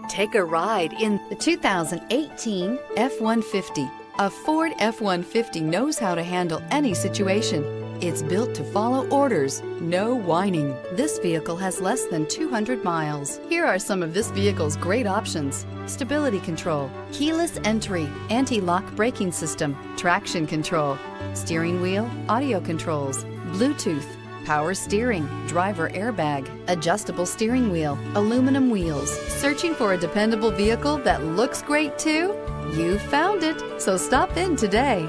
Take a ride in the 2018 F-150. A Ford F-150 knows how to handle any situation. It's built to follow orders, no whining. This vehicle has less than 200 miles. Here are some of this vehicle's great options: stability control, keyless entry, anti-lock braking system, traction control, steering wheel audio controls, Bluetooth, power steering, driver airbag, adjustable steering wheel, aluminum wheels. Searching for a dependable vehicle that looks great too? You found it, so stop in today.